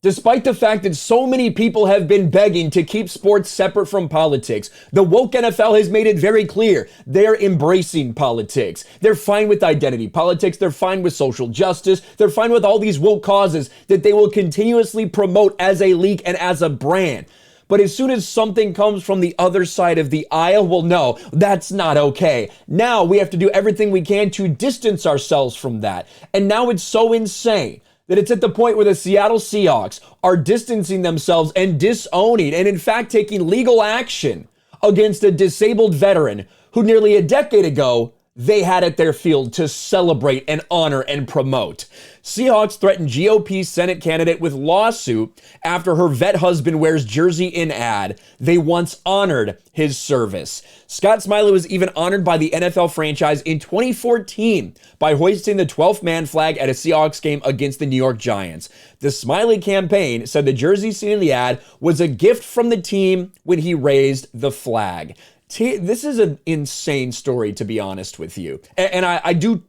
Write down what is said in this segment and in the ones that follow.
Despite the fact that so many people have been begging to keep sports separate from politics, the woke NFL has made it very clear they're embracing politics. They're fine with identity politics. They're fine with social justice. They're fine with all these woke causes that they will continuously promote as a league and as a brand. But as soon as something comes from the other side of the aisle, well, no, that's not okay. Now we have to do everything we can to distance ourselves from that. And now it's so insane that it's at the point where the Seattle Seahawks are distancing themselves and disowning and in fact taking legal action against a disabled veteran who nearly a decade ago they had at their field to celebrate and honor and promote. Seahawks threatened GOP Senate candidate with lawsuit after her vet husband wears jersey in ad. They once honored his service. Scott Smiley was even honored by the NFL franchise in 2014 by hoisting the 12th man flag at a Seahawks game against the New York Giants. The Smiley campaign said the jersey seen in the ad was a gift from the team when he raised the flag. This is an insane story, to be honest with you. And I do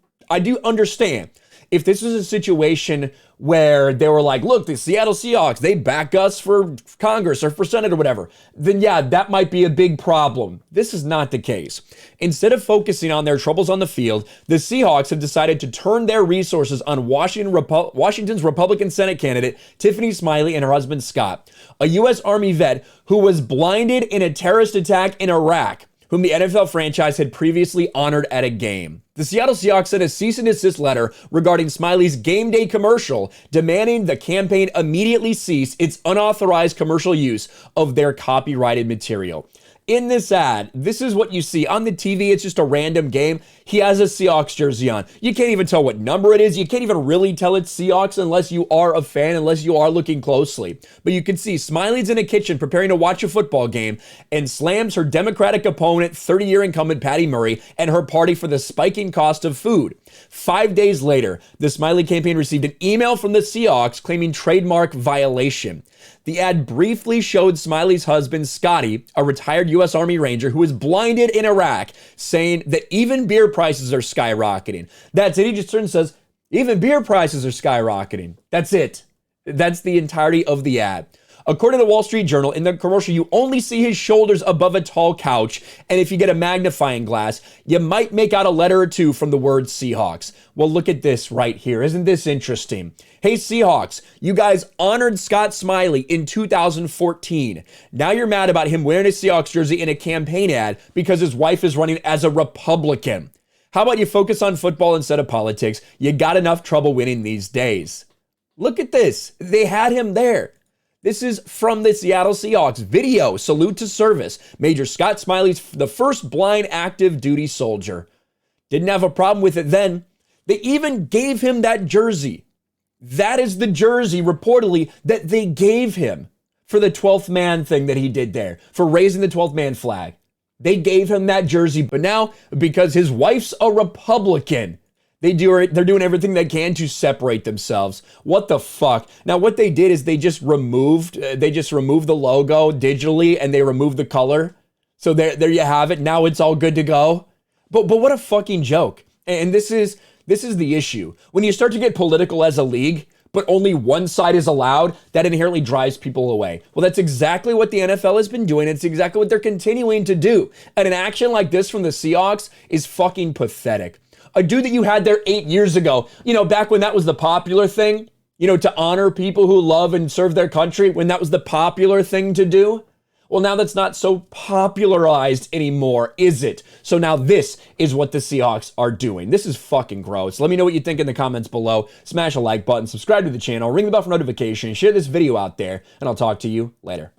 understand if this was a situation where they were like, look, the Seattle Seahawks, they back us for Congress or for Senate or whatever, then yeah, that might be a big problem. This is not the case. Instead of focusing on their troubles on the field, the Seahawks have decided to turn their resources on Washington's Republican Senate candidate, Tiffany Smiley, and her husband, Scott, a U.S. Army vet who was blinded in a terrorist attack in Iraq, whom the NFL franchise had previously honored at a game. The Seattle Seahawks sent a cease and desist letter regarding Smiley's game day commercial, demanding the campaign immediately cease its unauthorized commercial use of their copyrighted material. In this ad, this is what you see. On the TV, it's just a random game. He has a Seahawks jersey on. You can't even tell what number it is. You can't even really tell it's Seahawks unless you are a fan, unless you are looking closely. But you can see Smiley's in a kitchen preparing to watch a football game and slams her Democratic opponent, 30-year incumbent Patty Murray, and her party for the spiking cost of food. 5 days later, the Smiley campaign received an email from the Seahawks claiming trademark violation. The ad briefly showed Smiley's husband, Scotty, a retired U.S. Army Ranger who was blinded in Iraq, saying that even beer prices are skyrocketing. That's it. He just turns and says, even beer prices are skyrocketing. That's it. That's the entirety of the ad. According to the Wall Street Journal, in the commercial, you only see his shoulders above a tall couch, and if you get a magnifying glass, you might make out a letter or two from the word Seahawks. Well, look at this right here. Isn't this interesting? Hey, Seahawks, you guys honored Scott Smiley in 2014. Now you're mad about him wearing a Seahawks jersey in a campaign ad because his wife is running as a Republican. How about you focus on football instead of politics? You got enough trouble winning these days. Look at this. They had him there. This is from the Seattle Seahawks video. Salute to service. Major Scott Smiley's the first blind active duty soldier. Didn't have a problem with it then. They even gave him that jersey. That is the jersey, reportedly, that they gave him for the 12th man thing that he did there, for raising the 12th man flag. They gave him that jersey, but now, because his wife's a Republican, they're doing everything they can to separate themselves. What the fuck? Now, what they did is they just removed the logo digitally and they removed the color. So there you have it. Now it's all good to go. But what a fucking joke. And this is the issue. When you start to get political as a league, but only one side is allowed, that inherently drives people away. Well, that's exactly what the NFL has been doing. It's exactly what they're continuing to do. And an action like this from the Seahawks is fucking pathetic. A dude that you had there 8 years ago, back when that was the popular thing, to honor people who love and serve their country, when that was the popular thing to do. Well, now that's not so popularized anymore, is it? So now this is what the Seahawks are doing. This is fucking gross. Let me know what you think in the comments below. Smash a like button, subscribe to the channel, ring the bell for notifications, share this video out there, and I'll talk to you later.